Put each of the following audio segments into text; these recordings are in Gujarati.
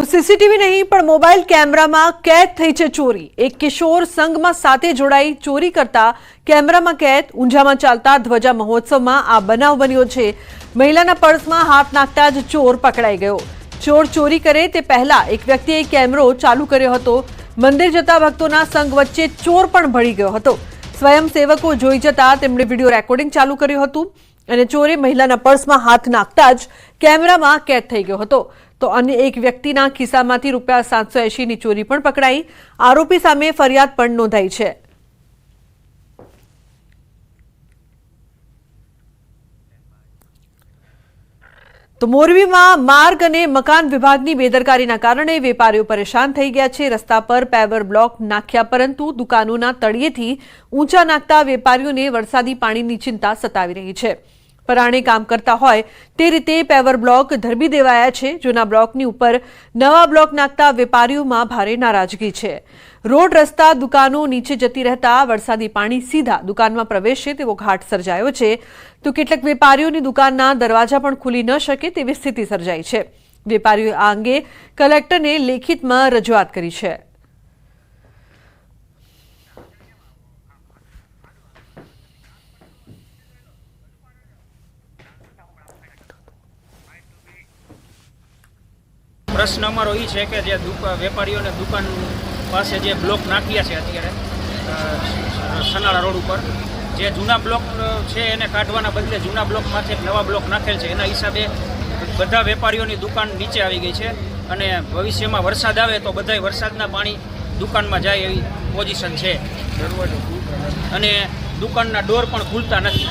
तो सीसीटीवी नहीं पण मोबाइल कैमराમાં कैद થઈ છે ચોરી। એક કિશોર સંઘમાં સાથે જોડાઈ ચોરી કરતા કેમેરામાં कैद। ઊંઝામાં ચાલતા ધ્વજા મહોત્સવમાં આ બનાવ બન્યો છે। મહિલાના પર્સમાં હાથ નાખતા જ ચોર પકડાઈ ગયો। ચોર ચોરી કરે તે પહેલા એક વ્યક્તિએ કેમેરો ચાલુ કર્યો હતો। મંદિર જતા ભક્તોના સંઘ વચ્ચે ચોર પણ ભળી ગયો હતો। સ્વયંસેવકો જોઈ જતા તેમણે વિડિયો રેકોર્ડિંગ ચાલુ કર્યું હતું અને ચોરે મહિલાના પર્સમાં હાથ નાખતા જ કેમેરામાં कैद થઈ ગયો હતો। तो अन्य एक व्यक्तिना खिस्सामांथी ₹780 ની ચોરી પણ પકડાઈ। आरोपी सामे फरियाद पण नोंधाई छे। तो मोरबीमां मार्ग अने मकान विभागनी बेदरकारीना कारणे वेपारीओ परेशान थई गया छे। रस्ता पर पेवर ब्लॉक नाख्या परंतु दुकानोना तळियेथी ऊंचा नाखता वेपारीओने वरसादी पाणीनी चिंता सतावी रही छे। पराणे काम करता होय ते रीते पेवर ब्लॉक धरबी देवाया छे। जूना ब्लॉकनी उपर नवा ब्लॉक नाखता वेपारीओमां भारे नाराजगी छे। रोड रस्ता दुकानों नीचे जती रहता वरसादी पाणी सीधा दुकानमां प्रवेशे तेवो घाट सर्जायो छे। तो કેટલાક વેપારીઓની દુકાનના દરવાજા પણ ખુલી ન શકે તેવી સ્થિતિ સર્જાઈ છે। વેપારીઓએ આ અંગે કલેક્ટરને લેખિતમાં રજૂઆત કરી છે। प्रश्न अमरो ई है कि वेपारीओ ने दुकान पास जे ब्लॉक नाख्या है अत्यारे सनाड़ा रोड पर जे जूना ब्लॉक है एने काढवाना बदले जूना ब्लॉक माथे नवा ब्लॉक नाखेल है। एना हिसाबे बधा वेपारीओनी दुकान नीचे आवी गई है अने भविष्यमां वरसाद आवे तो बधाय वरसादना पाणी दुकानमां जाय एवी पोजीशन है। अने दुकानना डोर पण खुलता नथी।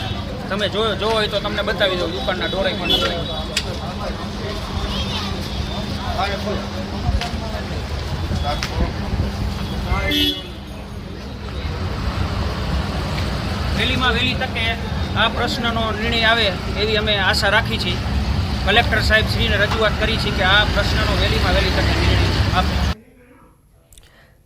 तमे जो होय तो तमने बतावी दो दुकानना डोरे पण वेली में वेली तके आ प्रश्ननो निर्णय आवे एवी अमे आशा राखी छे। कलेक्टर साहेब श्री ने रजूआत करी छे कि आ प्रश्ननो वेली में वेली तके निर्णय आपे।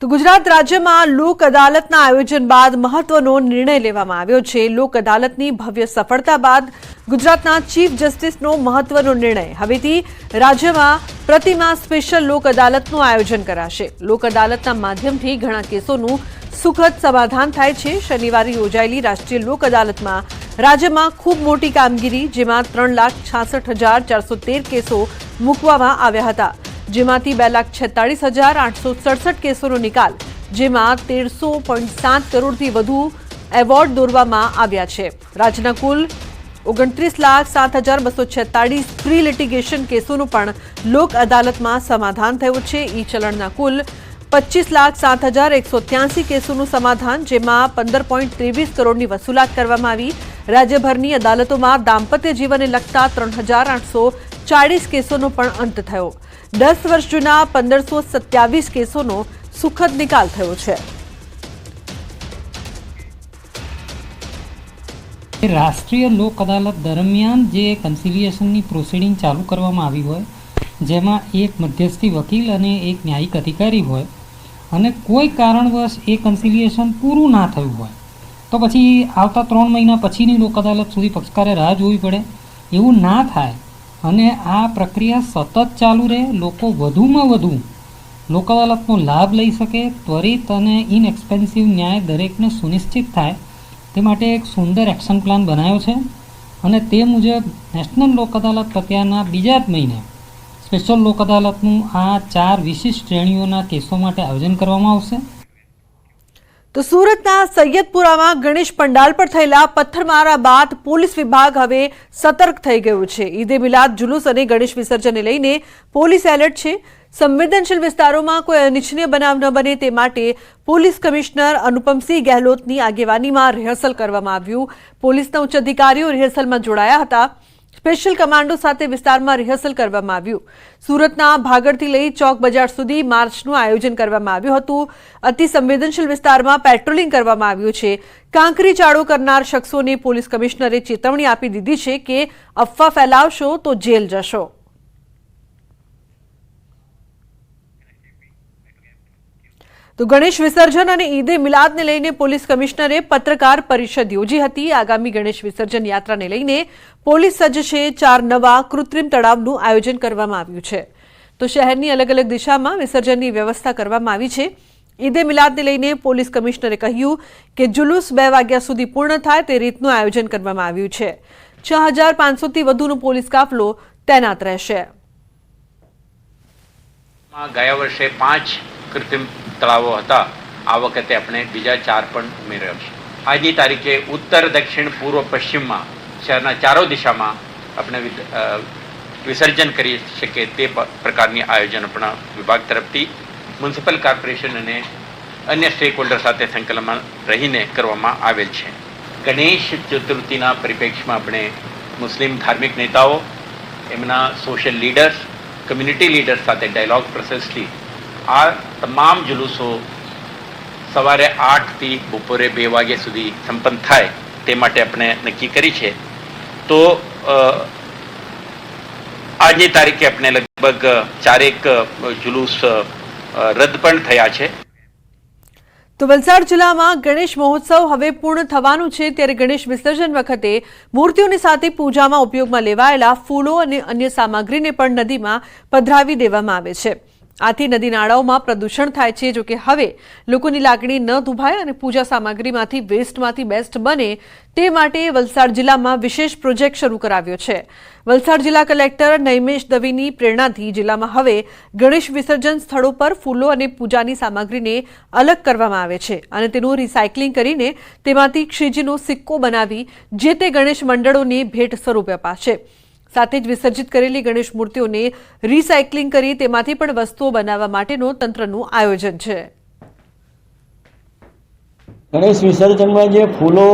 तो गुजरात राज्य में लोक अदालतना आयोजन बाद महत्वनो निर्णय लेवामां आव्यो छे। लोक अदालतनी भव्य सफलता बाद गुजरातना चीफ जस्टिसनो महत्वनो निर्णय। हवेथी राज्यमां प्रतिमा स्पेशल लोक अदालतनुं आयोजन कराशे। लोक अदालतना माध्यमथी घणा केसोनुं सुखद समाधान थाय छे। शनिवारे योजायेली राष्ट्रीय लोक अदालतमां राज्यमां खूब मोटी कामगीरी जेमां 3,66,413 केसो मूकवामां आव्या हता। जेमांथी 2,46,867 केसोनो निकाल जेमां 13.7 करोड़थी वधु एवोर्ड दौरवामां आव्या छे। राज्यना कुल 29,07,246 प्री लिटिगेशन केसोनुं पण लोक अदालतमां समाधान थयुं छे। ई चलणना कुल 25,07,183 केसोनुं समाधान जेमां 15.23 करोड़नी वसूलात करवामां आवी। राज्यभरनी अदालतोमां दाम्पत्य जीवनने लगता 3,840 केसोनो पण अंत थयो। 10 वर्ष जूना 1,527 केसोनो सुखद निकाल थयो छे। राष्ट्रीय लोक अदालत दरमियान जे कन्सिलिएशननी प्रोसीडिंग चालू करवामां आवी होय जेमां एक मध्यस्थी वकील अने एक न्यायिक अधिकारी होय अने कोई कारणवश ए कन्सिलिएशन पूरुं ना थयुं होय तो पछी आवता 3 महीना पछीनी लोक अदालत सुधी पक्षकारे राह जोवी पड़े। एवुं ना थाय अने आ प्रक्रिया सतत चालू रहे। लोको वधुमां वधु लोक अदालतनो लाभ लई सके। त्वरित अने इनएक्सपेन्सिव न्याय दरेकने सुनिश्चित थाय ते माटे एक सुंदर एक्शन प्लान बनाव्यो छे अने ते मुजब नेशनल लोक अदालत प्रत्याना बीजा ज महीने स्पेशल लोक अदालतनुं आ 4 विशिष्ट श्रेणीओना केसो माटे आयोजन करवामां आवशे। तो सूरतना सैयदपुरामां गणेश पंडाल पर थयेला पत्थरमारा बाद पोलीस विभाग हवे सतर्क थई गयुं छे। ईदे मिलाद जुलूस अने गणेश विसर्जनने लईने पोलीस एलर्ट छे। संवेदनशील विस्तारोमां कोई अनिच्छनीय बनाव न बने ते माटे पोलीस कमिश्नर अनुपमसिंह गहलोतनी आगेवानीमां रिहर्सल करवामां आव्युं। पोलीसना उच्च अधिकारीओ रिहर्सलमां जोડાયા હતા। स्पेशल कमांडो साथे विस्तारमां रिहर्सल करवामां आव्युं। सूरतना भागड़थी लई चौक बजार सुधी मार्चनुं आयोजन करवामां આવ્યું હતું। अति संवेदनशील विस्तारमां पेट्रोलिंग करवामां આવ્યું છે। કાંકરી ચાળો કરનાર શખ્સોને પોલીસ કમિશનરે ચેતવણી આપી દીધી છે કે અફવા ફેલાવશો તો જેલ જશો। तो गणेश विसर्जन और ईदे मिलाद ने लईने पोलीस कमिश्नरे पत्रकार परिषद योजी हती। आगामी गणेश विसर्जन यात्रा ने लईने पोलीस सज्ज छे। 4 नवा कृत्रिम तळावनुं आयोजन करवामां आव्युं छे। તો શહેરની અલગ અલગ દિશામાં વિસર્જનની વ્યવસ્થા કરવામાં આવી છે. ઈદે મિલાદને લઈને પોલીસ કમિશનરે કહ્યું કે જુલુસ 2 વાગ્યા સુધી પૂર્ણ થાય તે રીતનું આયોજન કરવામાં આવ્યું છે. 6500થી વધુનો પોલીસ કાફલો તૈનાત રહેશે. ગયા વર્ષે 5 કૃત્રિમ તળાવો હતા. આ વખતે આપણે બીજા 4 પણ ઉમેર્યા છે. આજની તારીખે ઉત્તર, દક્ષિણ, પૂર્વ, પશ્ચિમમાં શહેરના ચારો દિશામાં આપણે વિસર્જન કરી શકીએ તે પ્રકારની આયોજન આપણા વિભાગ તરફથી મ્યુનિસિપલ કોર્પોરેશન અને અન્ય સ્ટેક હોલ્ડર સાથે સંકલનમાં રહીને કરવામાં આવેલ છે. ગણેશ ચતુર્થીના પરિપ્રેક્ષમાં આપણે મુસ્લિમ ધાર્મિક નેતાઓ, એમના સોશિયલ લીડર્સ, કમ્યુનિટી લીડર્સ સાથે ડાયલોગ પ્રોસેસથી આ તમામ જુલુસો સવારે 8થી બપોરે 2 વાગ્યા સુધી સંપન્ન થાય તે માટે આપણે નક્કી કરી છે. તો આજની તારીખે આપણે લગભગ 4 જુલુસ રદ પણ થયા છે. તો વલસાડ જિલ્લામાં ગણેશ મહોત્સવ હવે પૂર્ણ થવાનું છે, ત્યારે ગણેશ વિસર્જન વખતે મૂર્તિઓની સાથે પૂજામાં ઉપયોગમાં લેવાયેલા ફૂલો અને અન્ય સામગ્રીને પણ નદીમાં પધરાવી દેવામાં આવે છે. આથી નદી નાળાઓમાં પ્રદૂષણ થાય છે. જોકે હવે લોકોની લાગણી ન દુભાય અને પૂજા સામગ્રીમાંથી વેસ્ટમાંથી બેસ્ટ બને તે માટે વલસાડ જિલ્લામાં વિશેષ પ્રોજેક્ટ શરૂ કરાવ્યો છે. વલસાડ જિલ્લા કલેક્ટર નૈમેશ દવેની પ્રેરણાથી જિલ્લામાં હવે ગણેશ વિસર્જન સ્થળો પર ફૂલો અને પૂજાની સામગ્રીને અલગ કરવામાં આવે છે અને તેનું રિસાયકલિંગ કરીને તેમાંથી ક્ષિજનો સિક્કો બનાવી જે તે ગણેશ મંડળોને ભેટ સ્વરૂપે અપાશે. સાથે જ વિસર્જિત કરેલી ગણેશ મૂર્તિઓને રિસાયકલિંગ કરી તેમાંથી પણ વસ્તુઓ બનાવવા માટેનો તંત્રનું આયોજન છે. ગણેશ વિસર્જનમાં જે ફૂલો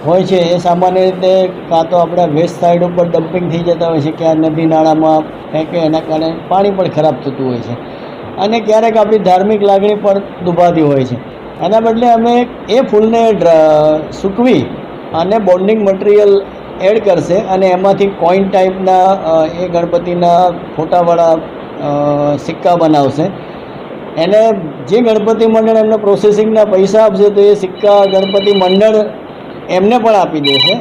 હોય છે એ સામાન્ય રીતે કાં તો આપણા વેસ્ટ સાઈડ ઉપર ડમ્પિંગ થઈ જતા હોય છે, ક્યાં નદી નાળામાં ફેંકે એના કારણે પાણી પણ ખરાબ થતું હોય છે અને ક્યારેક આપણી ધાર્મિક લાગણી પણ દુભાતી હોય છે. આના બદલે અમે એ ફૂલને સૂકવી અને બોન્ડિંગ મટીરિયલ એડ કરશે અને એમાંથી કોઈન ટાઈપના એ ગણપતિના ફોટાવાળા સિક્કા બનાવશે. એને જે ગણપતિ મંડળ એમને પ્રોસેસિંગના પૈસા આપશે તો એ સિક્કા ગણપતિ મંડળ એમને પણ આપી દેશે.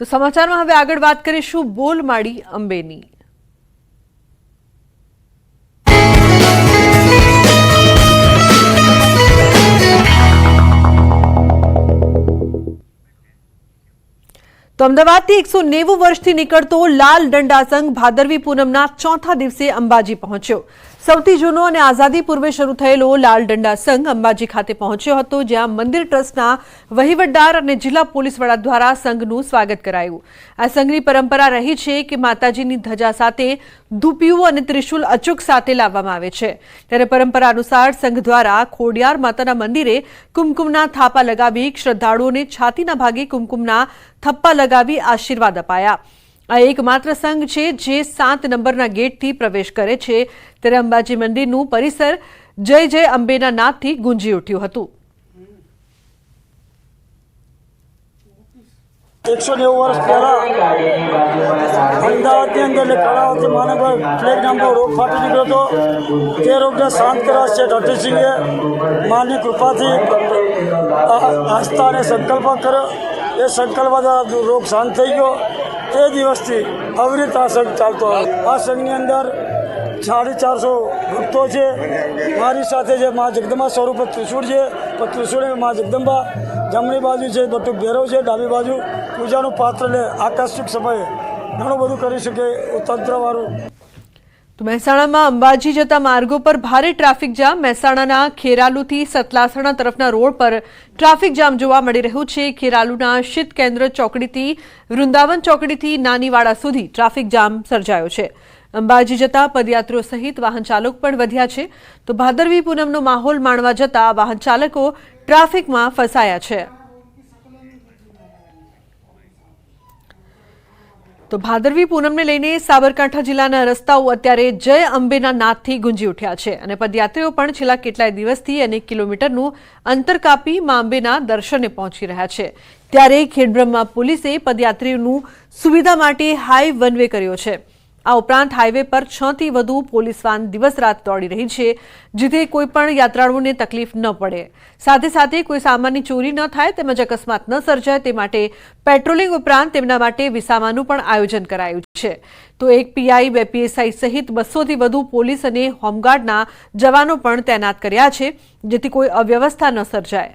તો સમાચારમાં હવે આગળ વાત કરીશું બોલમાળી અંબેની. તો અમદાવાદથી 190 વર્ષથી નીકળતો લાલ દંડા સંઘ ભાદરવી પૂનમના 4થા દિવસે અંબાજી પહોંચ્યો. સૌથી જૂનો અને આઝાદી પૂર્વે શરૂ થયેલો લાલ દંડા સંઘ અંબાજી ખાતે પહોંચ્યો હતો, જ્યાં મંદિર ટ્રસ્ટના વહીવટદાર અને જિલ્લા પોલીસ વડા દ્વારા સંઘનું સ્વાગત કરાયું. આ સંઘની પરંપરા રહી છે કે માતાજીની ધજા સાથે ધૂપિયું અને ત્રિશુલ અચૂક સાથે લાવવામાં આવે છે. ત્યારે પરંપરા અનુસાર સંઘ દ્વારા ખોડિયાર માતાના મંદિરે કુમકુમના થાપા લગાવી શ્રદ્ધાળુઓને છાતીના ભાગે કુમકુમના થપ્પા લગાવી આશીર્વાદ અપાયા. આ એકમાત્ર સંઘ છે જે 7 નંબરના ગેટથી પ્રવેશ કરે છે. ત્યારે અંબાજી મંદિરનું પરિસર જય જય અંબેના નાદથી ગુંજી ઉઠ્યું હતું. 190 વર્ષ પહેલા અમદાવાદની અંદર કર્ણાવતી મહાનગર પ્લેગ નામનો રોગ ફાટી નીકળ્યો હતો. તે રોગને શાંત કરવા શેઠ હઠીસિંહે માની કૃપાથી આસ્થા અને સંકલ્પ કર્યો. એ સંકલ્પ દ્વારા રોગ શાંત થઈ ગયો. તે દિવસથી અવિરત આ સંઘ ચાલતો હતો. આ સંઘની અંદર 450 ભક્તો છે. મારી સાથે જે મા જગદંબા સ્વરૂપે ત્રિશુળ છે, તો ત્રિશુળ મા જગદંબા જમણી બાજુ છે બટુક ભૈરવ છે, ડાબી બાજુ પૂજાનું પાત્ર લે આકસ્મિક સમયે ઘણું બધું કરી શકે તંત્રવાળું. તો મહેસાણામાં અંબાજી જતા માર્ગો પર ભારે ટ્રાફિક જામ. મહેસાણાના ખેરાલુથી સતલાસણા તરફના રોડ પર ટ્રાફિક જામ જોવા મળી રહ્યું છે. ખેરાલુના શીત કેન્દ્ર ચોકડીથી વૃંદાવન ચોકડીથી નાનીવાડા સુધી ટ્રાફિક જામ સર્જાયો છે. અંબાજી જતા પદયાત્રીઓ સહિત વાહન ચાલકો પણ વધ્યા છે. તો ભાદરવી પૂનમનો માહોલ માણવા જતા વાહન ચાલકો ટ્રાફિકમાં ફસાયા છે. તો ભાદરવી પૂનમને લઈને સાબરકાંઠા જિલ્લાના રસ્તાઓ અત્યારે જય અંબેના નાદથી ગુંજી ઉઠ્યા છે અને પદયાત્રીઓ પણ છેલ્લા કેટલાય દિવસથી અનેક કિલોમીટરનું અંતર કાપી મા અંબેના દર્શને પહોંચી રહ્યા છે. ત્યારે ખેડબ્રહ્મા પોલીસે પદયાત્રીઓનું સુવિધા માટે હાઈ વન વે કર્યો છે. આ ઉપરાંત હાઈવે પર 6 થી વધુ પોલીસ વાન દિવસ રાત દોડી રહી છે, જેથી કોઈપણ યાત્રાળુઓને તકલીફ ન પડે. સાથે સાથે કોઈ સામાનની ચોરી ન થાય તેમજ અકસ્માત ન સર્જાય તે માટે પેટ્રોલિંગ ઉપરાંત તેમના માટે વિસામાનું પણ આયોજન કરાયું છે તો એક પીઆઈ, 2 પીએસઆઈ સહિત 200થી વધુ પોલીસ અને હોમગાર્ડના જવાનો પણ તૈનાત કર્યા છે, જેથી કોઈ અવ્યવસ્થા ન સર્જાય.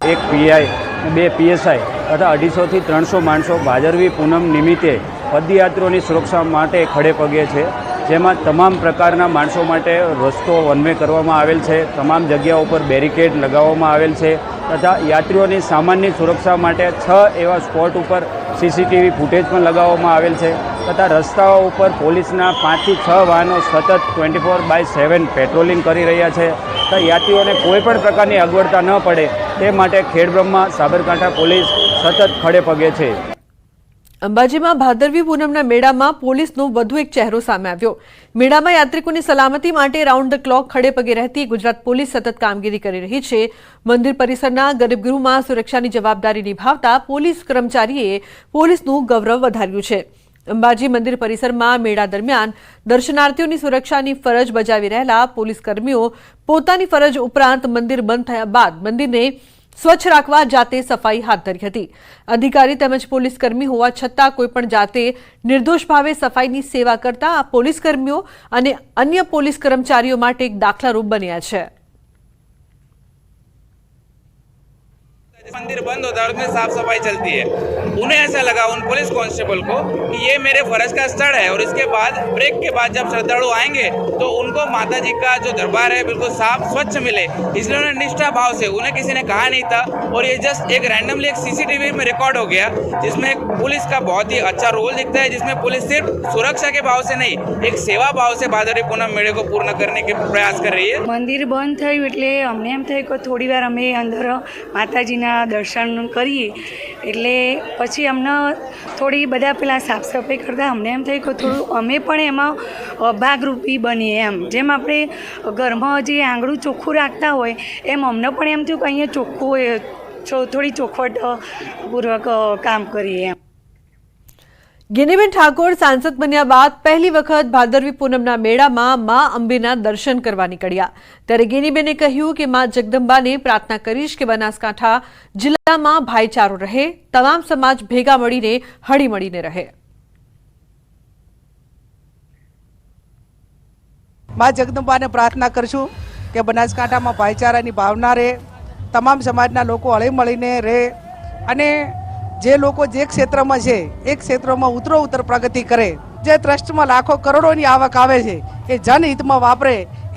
એક પીઆઈ, 2 પીએસઆઈ તથા 250 થી 300 માણસો ભાદરવી પૂનમ નિમિત્તે પદયાત્રીઓની સુરક્ષા માટે ખડે પગે છે, જેમાં તમામ પ્રકારના માણસો માટે રસ્તો વન વે કરવામાં આવેલ છે, તમામ જગ્યાઓ પર બેરિકેડ લગાવવામાં આવેલ છે તથા યાત્રીઓની સામાનની સુરક્ષા માટે 6 એવા સ્પોટ ઉપર સીસીટીવી ફૂટેજ પણ લગાવવામાં આવેલ છે તથા રસ્તાઓ ઉપર પોલીસના 5 થી 6 વાહનો સતત 24/7 પેટ્રોલિંગ કરી રહ્યા છે તથા યાત્રીઓને કોઈ પણ પ્રકારની અગવડતા ન પડે તે માટે ખેડબ્રહ્મા સાબરકાંઠા પોલીસ સતત ખડે પગે છે. અંબાજીમાં ભાદરવી પૂનમના મેળામાં પોલીસનો વધુ એક ચહેરો સામે આવ્યો. મેળામાં યાત્રિકોની સલામતી માટે રાઉન્ડ ધ ક્લોક ખડે પગે રહેતી ગુજરાત પોલીસ સતત કામગીરી કરી રહી છે. મંદિર પરિસરના ગર્ભગૃહમાં સુરક્ષાની જવાબદારી નિભાવતા પોલીસ કર્મચારીએ પોલીસનું ગૌરવ વધાર્યું છે. અંબાજી મંદિર પરિસરમાં મેળા દરમિયાન દર્શનાર્થીઓની સુરક્ષાની ફરજ બજાવી રહેલા પોલીસ કર્મીઓ પોતાની ફરજ ઉપરાંત મંદિર બંધ થયા બાદ મંદિરને સ્વચ્છ રાખવા જાતે સફાઈ હાથ ધરી હતી. અધિકારી તેમજ પોલીસ કર્મી હોવા છતાં કોઈપણ જાતે નિર્દોષ ભાવે સફાઈની સેવા કરતા આ પોલીસ કર્મીઓ અને અન્ય પોલીસ કર્મચારીઓ માટે એક દાખલારૂપ બન્યા છે. मंदिर बंद होता है और उसमें साफ सफाई चलती है. उन्हें ऐसा लगा उन पुलिस कांस्टेबल को कि ये मेरे फर्ज का स्थल है और इसके बाद ब्रेक के बाद जब श्रद्धालु आएंगे तो उनको माता जी का जो दरबार है बिल्कुल साफ स्वच्छ मिले, इसलिए उन्होंने निष्ठा भाव से, उन्हें किसी ने कहा नहीं था और ये जस्ट एक रैंडमली एक सीसीटीवी में रिकॉर्ड हो गया जिसमें पुलिस का बहुत ही अच्छा रोल दिखता है, जिसमें पुलिस सिर्फ सुरक्षा के भाव से नहीं एक सेवा भाव से भादरवी पूनम मेले को पूर्ण करने के प्रयास कर रही है. મંદિર બંધ થયું એટલે અમને એમ થયું કે થોડી વાર અમે અંદર માતાજીના દર્શન કરીએ, એટલે પછી અમને થોડી બધા પેલા સાફ સફાઈ કરતાં અમને એમ થયું કે થોડું અમે પણ એમાં ભાગરૂપી બનીએ. એમ જેમ આપણે ઘરમાં જે આંગળું ચોખ્ખું રાખતા હોય એમ અમને પણ એમ થયું કે અહીંયા ચોખ્ખું થોડી ચોખવટ પૂર્વક કામ કરીએ. એમ ગેનીબેન ઠાકોર સાંસદ બન્યા બાદ પહેલી વખત ભાદરવી પૂનમના મેળામાં મા અંબેના દર્શન કરવા નીકળ્યા. ત્યારે ગેનીબેને કહ્યું કે મા જગદંબાને પ્રાર્થના કરીશ કે બનાસકાંઠા જિલ્લામાં ભાઈચારો રહે, તમામ સમાજ ભેગા મળીને હળીમળીને રહે. મા જગદંબાને પ્રાર્થના કરશું કે બનાસકાંઠામાં ભાઈચારાની ભાવના રહે, તમામ સમાજના લોકો હળીમળીને રહે અને જે લોકો જે ક્ષેત્રમાં છે એ ક્ષેત્રમાં ઉત્તરોત્તર પ્રગતિ કરે. જે ટ્રસ્ટમાં લાખો કરોડોની આવક આવે છે એ જનહિતમાં વાપરે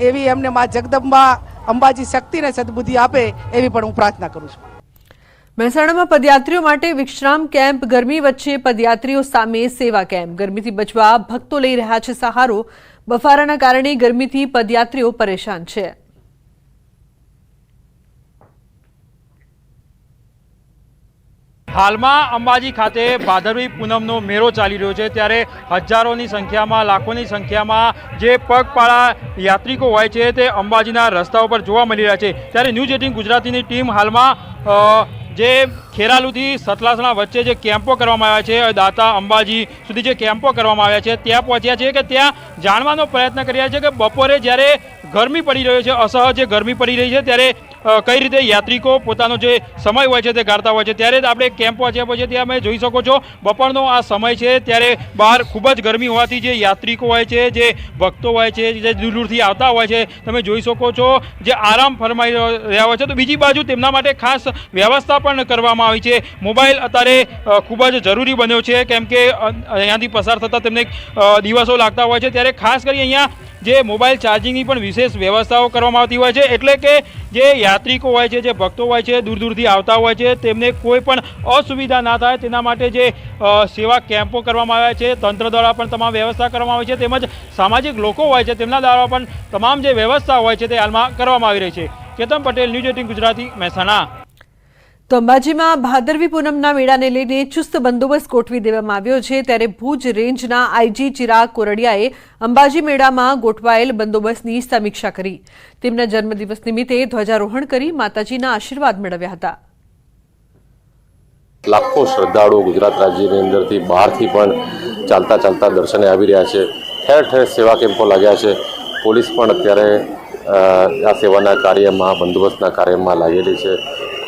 એવી એમને મા જગદંબા અંબાજી શક્તિને સદબુદ્ધિ આપે એવી પણ હું પ્રાર્થના કરું છું. મહેસાણામાં પદયાત્રીઓ માટે વિશ્રામ કેમ્પ, ગરમી વચ્ચે પદયાત્રીઓ સામે સેવા કેમ્પ. ગરમીથી બચવા ભક્તો લઈ રહ્યા છે સહારો. બફારાના કારણે ગરમીથી પદયાત્રીઓ પરેશાન છે. હાલમાં અંબાજી ખાતે ભાદરવી પૂનમનો મેળો ચાલી રહ્યો છે, ત્યારે હજારોની સંખ્યામાં, લાખોની સંખ્યામાં જે પગપાળા યાત્રિકો હોય છે તે અંબાજીના રસ્તાઓ પર જોવા મળી રહ્યા છે. ત્યારે ન્યૂઝ 18 ગુજરાતીની ટીમ હાલમાં જે ખેરાલુથી સતલાસણા વચ્ચે જે કેમ્પો કરવામાં આવ્યા છે, દાતા અંબાજી સુધી જે કેમ્પો કરવામાં આવ્યા છે ત્યાં પહોંચ્યા છે કે ત્યાં જાણવાનો પ્રયત્ન કર્યા છે કે બપોરે જ્યારે ગરમી પડી રહ્યો છે, અસહ્ય ગરમી પડી રહી છે, ત્યારે કઈ રીતે યાત્રિકો પોતાનો જે સમય હોય છે તે કાઢતા હોય છે. ત્યારે આપણે કેમ્પ પહોંચ્યા પછી ત્યાં અમે જોઈ શકો છો બપોરનો આ સમય છે, ત્યારે બહાર ખૂબ જ ગરમી હોવાથી જે યાત્રિકો હોય છે, જે ભક્તો હોય છે, જે દૂર દૂરથી આવતા હોય છે, તમે જોઈ શકો છો જે આરામ ફરમાઈ રહ્યા હોય છે. તો બીજી બાજુ તેમના માટે ખાસ વ્યવસ્થા પણ કરવામાં આવી છે. મોબાઈલ અત્યારે ખૂબ જ જરૂરી બન્યો છે, કેમ કે અહીંયાથી પસાર થતાં તેમને દિવસો લાગતા હોય છે. ત્યારે ખાસ કરી અહીંયા જે મોબાઈલ ચાર્જિંગની પણ વિશેષ વ્યવસ્થાઓ કરવામાં આવતી હોય છે, એટલે કે જે યાત્રિકો હોય છે, જે ભક્તો હોય છે, દૂર દૂરથી આવતા હોય છે, તેમને કોઈ પણ અસુવિધા ના થાય તેના માટે જે સેવા કેમ્પો કરવામાં આવ્યા છે, તંત્ર દ્વારા પણ તમામ વ્યવસ્થા કરવામાં આવી છે, તેમજ સામાજિક લોકો હોય છે તેમના દ્વારા પણ તમામ જે વ્યવસ્થા હોય છે તે હાલમાં કરવામાં આવી રહી છે. કેતન પટેલ, ન્યૂઝ 18 ગુજરાતી, મહેસાણા. તો અંબાજીમાં ભાદરવી પૂનમના મેળાને લઈને ચુસ્ત બંદોબસ્ત ગોઠવી દેવામાં આવ્યો છે. ત્યારે ભુજ રેન્જના આઈજી ચિરાગ કોરડિયાએ અંબાજી મેળામાં ગોઠવાયેલ બંદોબસ્તની સમીક્ષા કરી. તેમના જન્મદિવસ નિમિત્તે ધ્વજારોહણ કરી માતાજીના આશીર્વાદ મેળવ્યા હતા. લાખો શ્રદ્ધાળુઓ ગુજરાત રાજ્યની અંદરથી બહારથી પણ ચાલતા દર્શને આવી રહ્યા છે. ઠેર ઠેર સેવા કેમ્પો લાગ્યા છે. પોલીસ પણ અત્યારે આ સેવાના કાર્યમાં, બંદોબસ્તના કાર્યમાં લાગેલી છે.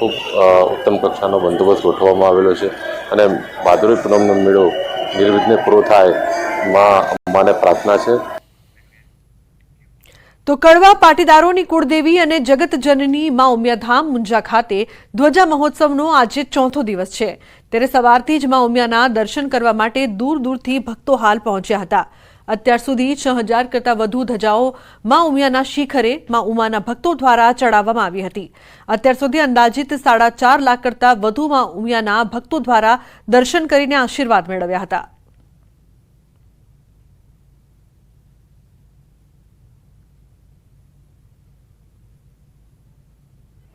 ખૂબ ઉત્તમ કક્ષાનો બંદોબસ્ત ગોઠવવામાં આવેલો છે અને ભાદરવી પૂનમનો મેળો નિર્વિઘ્ને પૂરો થાય માં અંબાને પ્રાર્થના છે. તો કડવા પાટીદારોની કુળદેવી અને જગતજનની માં ઉમિયાધામ મુંજા ખાતે ધ્વજા મહોત્સવનો આજે ચોથો દિવસ છે. ત્યારે સવારથી જ માં ઉમિયાના દર્શન કરવા માટે દૂર દૂરથી ભક્તો હાલ પહોંચ્યા હતા. અત્યાર સુધી 6000 કરતાં વધુ ધજાઓ માં ઉમિયાના શિખરે માં ઉમાના ભક્તો દ્વારા ચડાવવામાં આવી હતી. અત્યાર સુધી અંદાજિત 4.5 લાખ કરતાં વધુ માં ઉમિયાના ભક્તો દ્વારા દર્શન કરીને આશીર્વાદ મેળવ્યા હતા.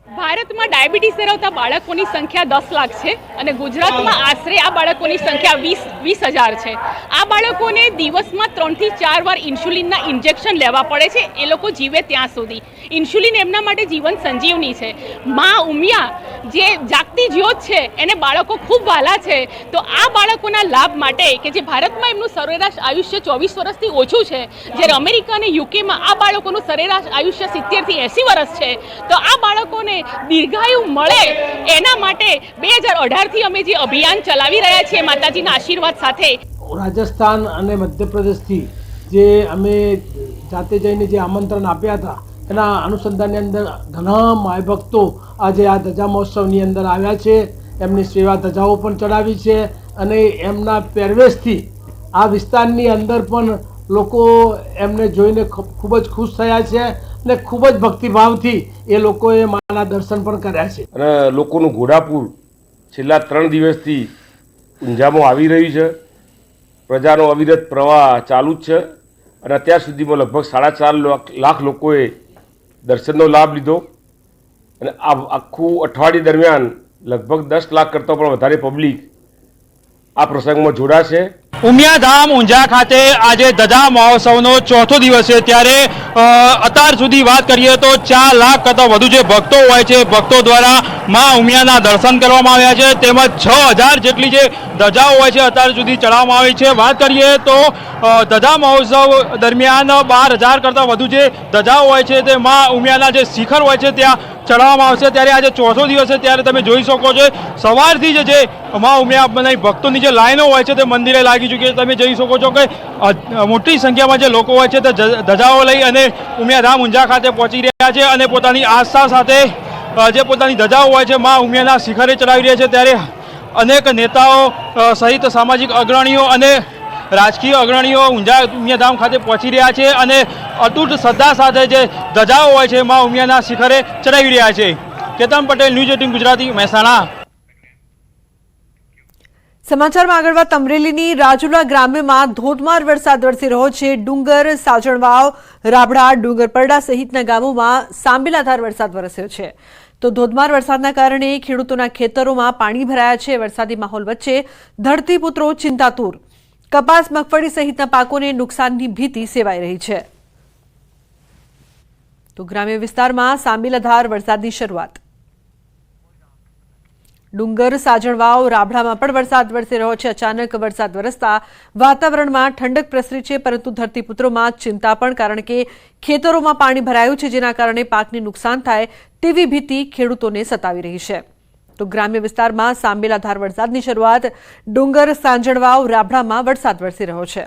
ભારતમાં ડાયાબિટીસ ધરાવતા બાળકોની સંખ્યા 10 લાખ છે અને ગુજરાતમાં આશરે આ બાળકોની સંખ્યા 20,000 છે. આ બાળકોને દિવસમાં 3 થી 4 વાર ઇન્સ્યુલિનના ઇન્જેક્શન લેવા પડે છે એ લોકો જીવે ત્યાં સુધી. ઇન્સ્યુલિન એમના માટે જીવન સંજીવની છે. માં ઉમિયા જે જાગતી જ્યોત છે એને બાળકો ખૂબ વહાલા છે. તો આ બાળકોના લાભ માટે કે જે ભારતમાં એમનું સરેરાશ આયુષ્ય 24 વર્ષથી ઓછું છે, જ્યારે અમેરિકા અને યુકેમાં આ બાળકોનું સરેરાશ આયુષ્ય 70 થી 80 વર્ષ છે, તો આ બાળકોને દીર્ઘાયુ મળે એના માટે 2018 થી અમે જે અભિયાન ચલાવી રહ્યા છીએ માતાજીના આશીર્વાદ સાથે. રાજસ્થાન અને મધ્યપ્રદેશથી જે અમે જાતે જઈને જે આમંત્રણ આપ્યા હતા એના અનુસંધાનની અંદર ઘણા માય ભક્તો આજે આ ધજા મહોત્સવની અંદર આવ્યા છે. એમની સેવા ધજાઓ પણ ચડાવી છે અને એમના પહેરવેશથી આ વિસ્તારની અંદર પણ લોકો એમને જોઈને ખૂબ જ ખુશ થયા છે અને ખૂબ જ ભક્તિભાવથી એ લોકોએ માના દર્શન પણ કર્યા છે. અને લોકોનું ઘોડાપુર છેલ્લા 3 દિવસથી ઊંઝામાં આવી રહ્યું છે. પ્રજાનો અવિરત પ્રવાહ ચાલુ જ છે અને અત્યાર સુધીમાં લગભગ 4.5 લાખ લોકોએ દર્શનનો લાભ લીધો અને આ આખું અઠવાડિયે દરમિયાન લગભગ 10 લાખ કરતાં પણ વધારે પબ્લિક આ પ્રસંગમાં જોડાશે. ઉમિયાધામ ઊંઝા ખાતે આજે ધજા મહોત્સવનો ચોથો દિવસ છે. ત્યારે અત્યાર સુધી વાત કરીએ તો 4 લાખ કરતાં વધુ જે ભક્તો હોય છે, ભક્તો દ્વારા માં ઉમિયાના દર્શન કરવામાં આવ્યા છે. તેમજ 6000 જેટલી જે ધજાઓ હોય છે અત્યાર સુધી ચડાવવામાં આવી છે. વાત કરીએ તો ધજા મહોત્સવ દરમિયાન 12000 કરતાં વધુ જે ધજાઓ હોય છે તે માં ઉમિયાના જે શિખર હોય છે ત્યાં ચડાવવામાં આવશે. ત્યારે આજે ચોથો દિવસ છે. ત્યારે તમે જોઈ શકો છો સવારથી જ જે માં ઉમિયા ભક્તોની જે લાઈનો હોય છે તે મંદિરે લાગી ચૂકી છે. તમે જોઈ શકો છો કે મોટી સંખ્યામાં જે લોકો હોય છે તે ધજાઓ લઈ અને ઉમિયાધામ ઊંઝા ખાતે પહોંચી રહ્યા છે અને પોતાની આસ્થા સાથે જે પોતાની ધજાઓ હોય છે માં ઉમિયાના શિખરે ચડાવી રહ્યા છે. ત્યારે અનેક નેતાઓ સહિત સામાજિક અગ્રણીઓ અને રાજકીય અગ્રણીઓ ઉમિયાધામ ખાતે પહોંચી રહ્યા છે અને અતૂટ શ્રદ્ધા સાથે જે ધજાઓ હોય છે માં ઉમિયાના શિખરે ચડાવી રહ્યા છે. કેતન પટેલ, ન્યૂઝ 18 ગુજરાતી, મહેસાણા. સમાચારમાં આગળ વાત અમરેલીની રાજુલા ગ્રામ્યમાં ધોધમાર વરસાદ વરસી રહ્યો છે. ડુંગર, સાજણવાવ, રાબડા, ડુંગરપરડા સહિતના ગામોમાં સાંબેલાધાર વરસાદ વરસ્યો છે. તો ધોધમાર વરસાદના કારણે ખેડૂતોના ખેતરોમાં પાણી ભરાયા છે. વરસાદી માહોલ વચ્ચે ધરતીપુત્રો ચિંતાતુર. કપાસ, મગફળી સહિતના પાકોને નુકસાનની ભીતિ સેવાઈ રહી છે. તો ગ્રામ્ય વિસ્તારમાં સાંબેલાધાર વરસાદની શરૂઆત. ડુંગર, સાજણવાવ, રાબડામાં પણ વરસાદ વરસી રહ્યો છે. અચાનક વરસાદ વરસતા વાતાવરણમાં ઠંડક પ્રસરી છે, પરંતુ ધરતીપુત્રોમાં ચિંતા પણ, કારણ કે ખેતરોમાં પાણી ભરાયું છે, જેના કારણે પાકને નુકસાન થાય તેવી ભીતિ ખેડૂતોને સતાવી રહી છે. તો ગ્રામ્ય વિસ્તારમાં સાંબેલાધાર વરસાદની શરૂઆત. ડુંગર, સાંજણવાવ, રાબડામાં વરસાદ વરસી રહ્યો છે.